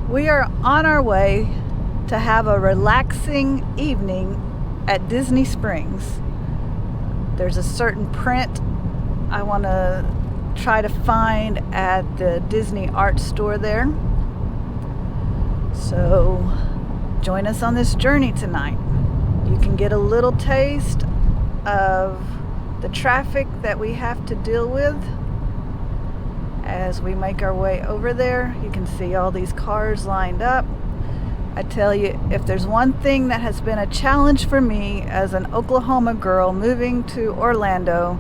We are on our way to have a relaxing evening at Disney Springs. There's a certain print I want to try to find at the Disney art store there. So join us on this journey tonight. You can get a little taste of the traffic that we have to deal with as we make our way over there. You can see all these cars lined up. I tell you, if there's one thing that has been a challenge for me as an Oklahoma girl moving to Orlando,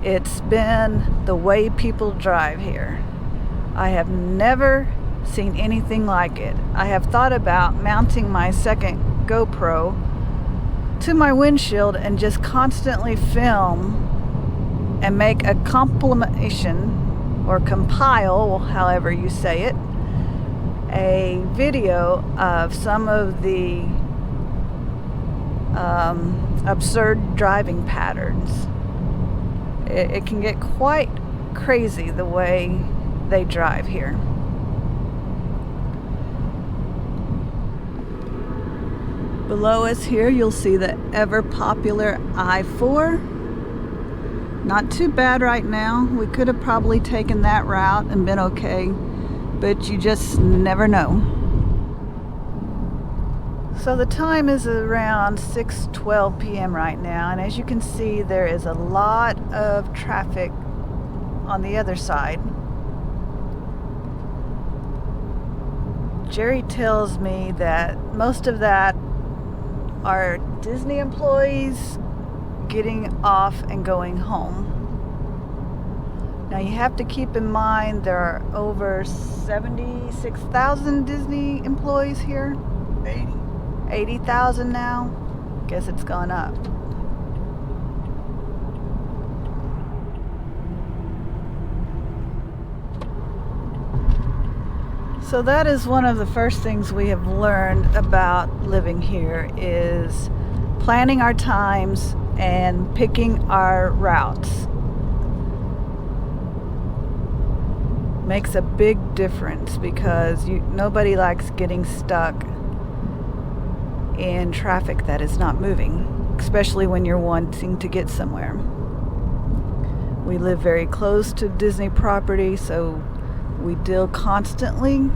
it's been the way people drive here. I have never seen anything like it. I have thought about mounting my second GoPro to my windshield and just constantly film and make a compilation or compile, however you say it, a video of some of the absurd driving patterns. It can get quite crazy the way they drive here. Below us here you'll see the ever popular I-4. Not too bad right now. We could have probably taken that route and been okay, but you just never know. So the time is around 6:12 p.m. right now, and as you can see, there is a lot of traffic on the other side. Jerry tells me that most of that are Disney employees getting off and going home. Now you have to keep in mind there are over 76,000 Disney employees here. 80,000 now. Guess it's gone up. So that is one of the first things we have learned about living here is planning our times and picking our routes. Makes a big difference because nobody likes getting stuck in traffic that is not moving, especially when you're wanting to get somewhere. We live very close to Disney property, so we deal constantly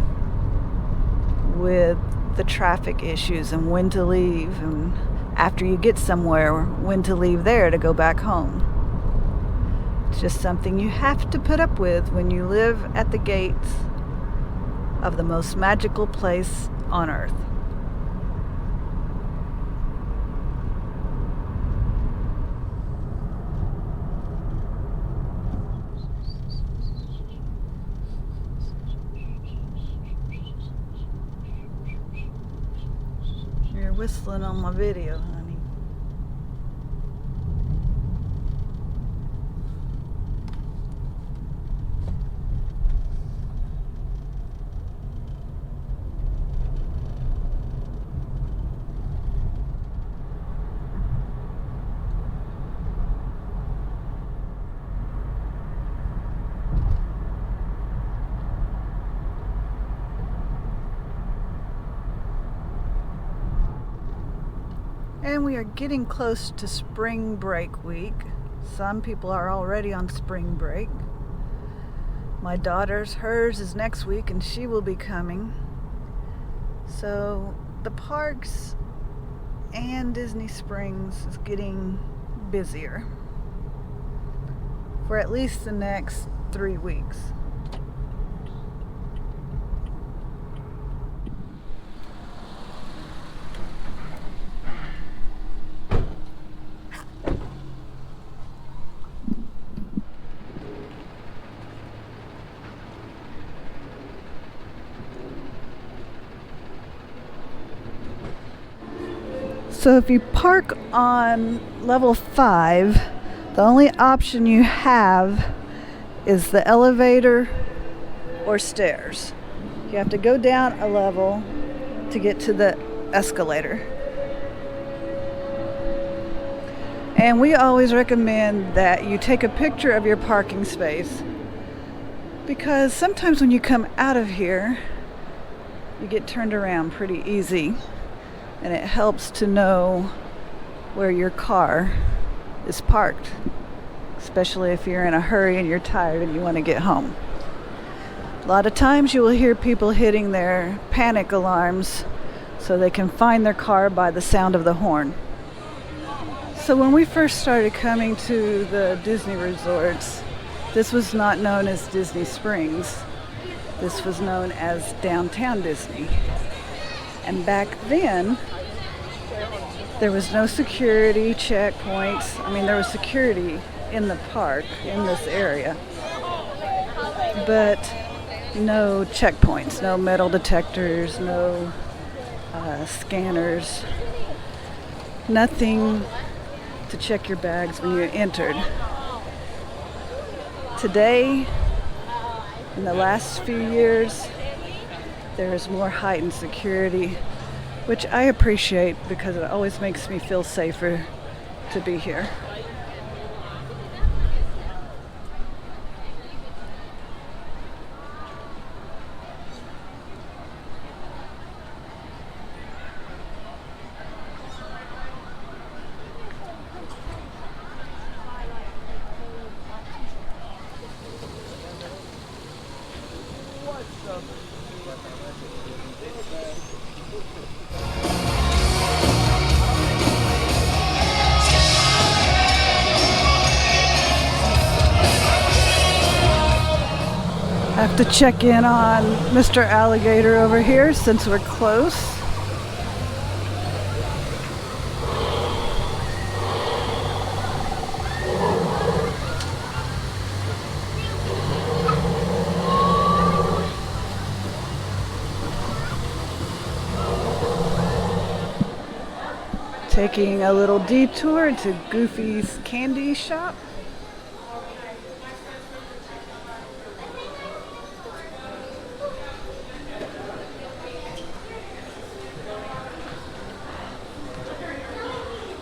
with the traffic issues and when to leave, and after you get somewhere, when to leave there to go back home. It's just something you have to put up with when you live at the gates of the most magical place on earth. You're whistling on my video, honey. And we are getting close to spring break week. Some people are already on spring break. My hers is next week and she will be coming. So the parks and Disney Springs is getting busier for at least the next 3 weeks. So if you park on level 5, the only option you have is the elevator or stairs. You have to go down a level to get to the escalator. And we always recommend that you take a picture of your parking space, because sometimes when you come out of here, you get turned around pretty easy, and it helps to know where your car is parked, especially if you're in a hurry and you're tired and you want to get home. A lot of times you will hear people hitting their panic alarms so they can find their car by the sound of the horn. So when we first started coming to the Disney resorts, this was not known as Disney Springs. This was known as Downtown Disney. And back then, there was no security checkpoints. I mean, there was security in the park, in this area, but no checkpoints, no metal detectors, no scanners, nothing to check your bags when you entered. Today, in the last few years, there is more heightened security, which I appreciate because it always makes me feel safer to be here. I have to check in on Mr. Alligator over here since we're close. Taking a little detour to Goofy's candy shop.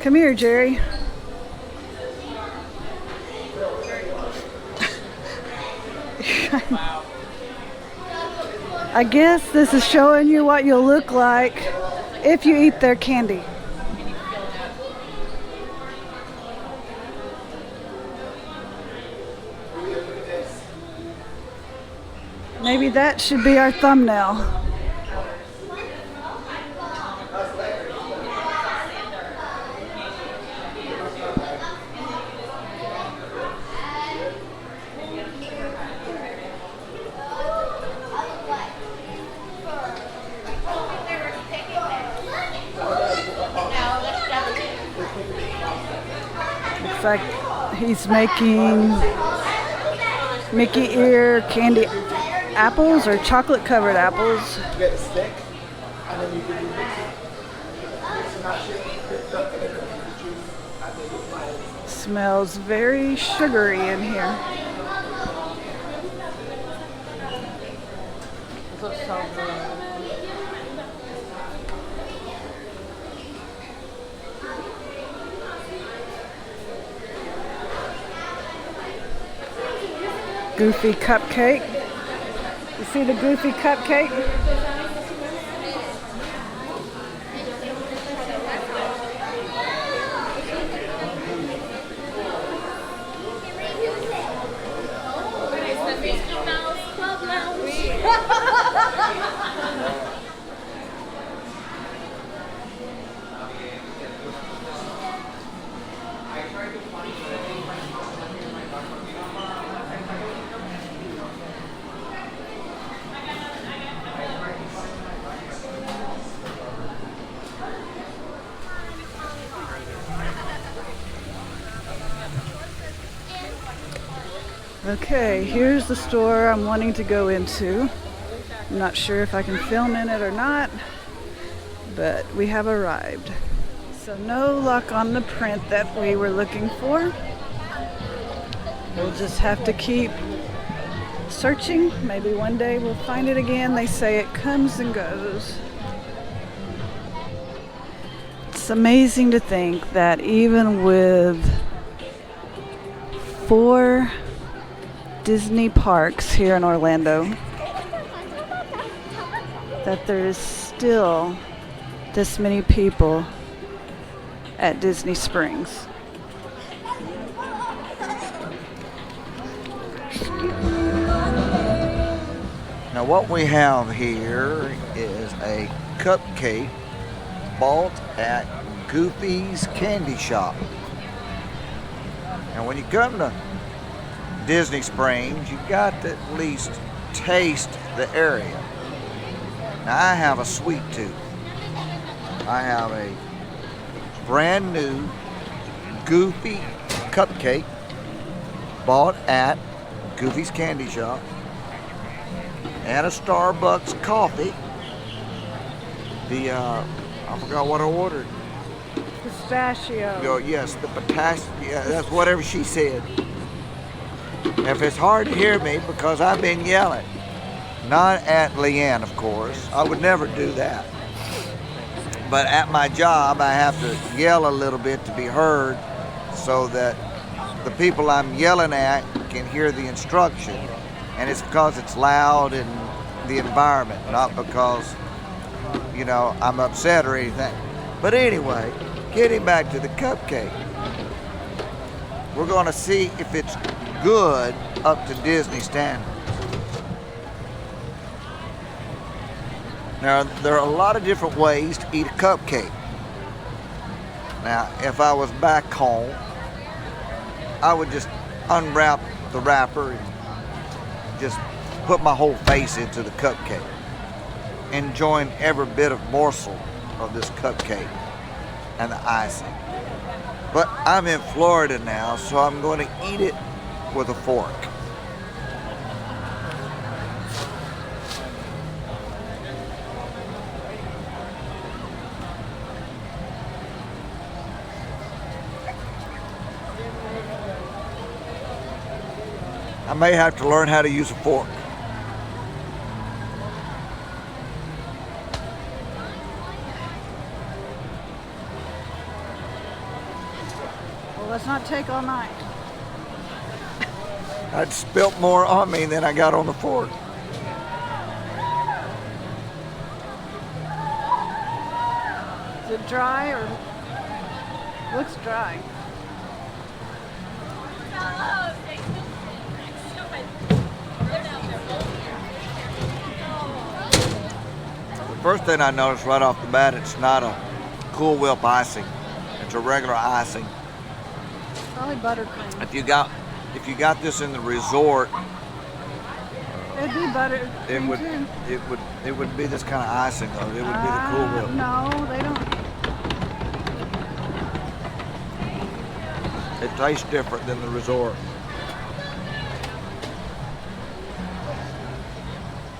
Come here, Jerry. I guess this is showing you what you'll look like if you eat their candy. Maybe that should be our thumbnail. Looks like he's making Mickey ear candy apples or chocolate covered apples. You get a stick, and then you can smash it. Smells very sugary in here. Goofy cupcake. You see the Goofy cupcake? Okay, here's the store I'm wanting to go into. I'm not sure if I can film in it or not, but we have arrived. So no luck on the print that we were looking for. We'll just have to keep searching. Maybe one day we'll find it again. They say it comes and goes. It's amazing to think that even with 4 Disney parks here in Orlando, that there is still this many people at Disney Springs. Now what we have here is a cupcake bought at Goofy's Candy Shop. Now when you come to Disney Springs, you got to at least taste the area. Now I have a sweet tooth. I have a brand new Goofy cupcake bought at Goofy's Candy Shop and a Starbucks coffee. I forgot what I ordered. Pistachio. Oh, yes, the potassium. Yeah, that's whatever she said. If it's hard to hear me because I've been yelling, not at Leanne, of course. I would never do that. But at my job, I have to yell a little bit to be heard so that the people I'm yelling at can hear the instruction. And it's because it's loud in the environment, not because, you know, I'm upset or anything. But anyway, getting back to the cupcake, we're going to see if it's good up to Disney standards. Now, there are a lot of different ways to eat a cupcake. Now, if I was back home, I would just unwrap the wrapper and just put my whole face into the cupcake, enjoying every bit of morsel of this cupcake and the icing. But I'm in Florida now, so I'm going to eat it with a fork. I may have to learn how to use a fork. Well, let's not take all night. I'd spilt more on me than I got on the fork. Is it dry or looks dry? The first thing I noticed right off the bat, it's not a Cool Whip icing. It's a regular icing. Probably buttercream. If you got this in the resort, It'd be buttercream it would be this kind of icing though. It would be the Cool Whip. No, they don't. It tastes different than the resort.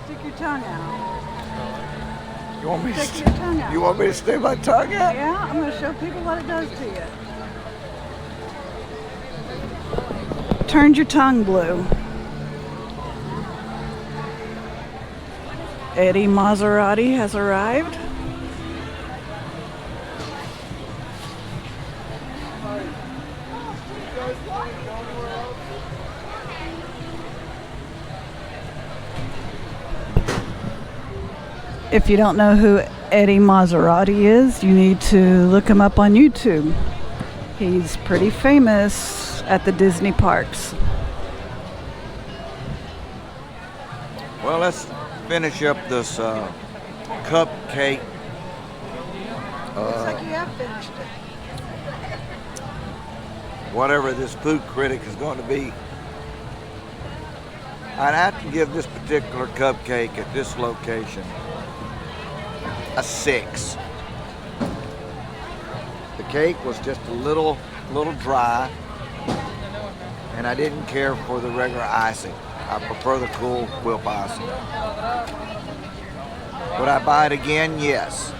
Stick your tongue out. You want me Stick your tongue out. You want me to stick my tongue out? Yeah, I'm going to show people what it does to you. Turned your tongue blue. Eddie Maserati has arrived. If you don't know who Eddie Maserati is, you need to look him up on YouTube. He's pretty famous at the Disney parks. Well, let's finish up this cupcake. Looks like you have finished it. Whatever this food critic is going to be. I'd have to give this particular cupcake at this location a 6. The cake was just a little dry, and I didn't care for the regular icing. I prefer the Cool Whip icing. Would I buy it again? Yes.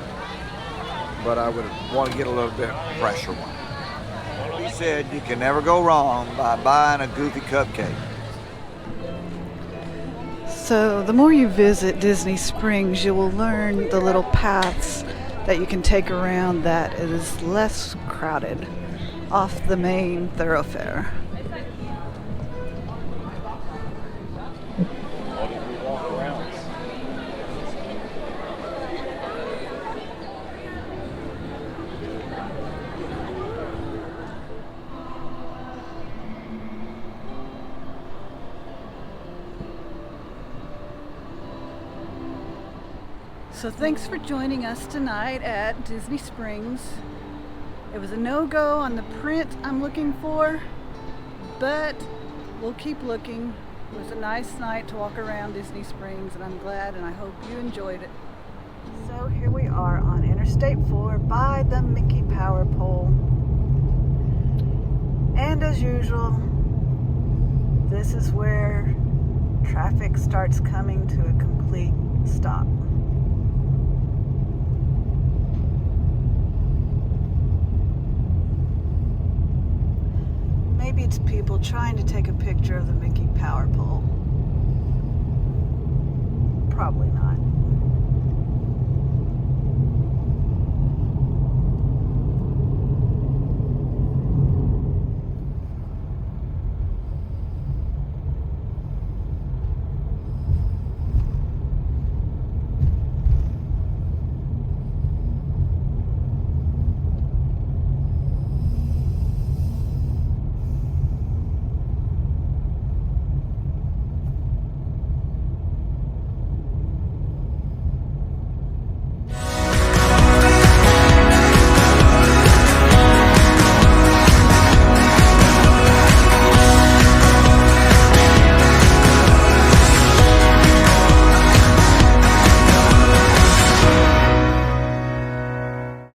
But I would want to get a little bit fresher one. He said you can never go wrong by buying a Goofy cupcake. So the more you visit Disney Springs, you will learn the little paths that you can take around that is less crowded off the main thoroughfare. So thanks for joining us tonight at Disney Springs. It was a no-go on the print I'm looking for, but we'll keep looking. It was a nice night to walk around Disney Springs, and I'm glad, and I hope you enjoyed it. So here we are on Interstate 4 by the Mickey Power Pole. And as usual, this is where traffic starts coming to a complete stop. Maybe it's people trying to take a picture of the Mickey Power Pole. Probably not.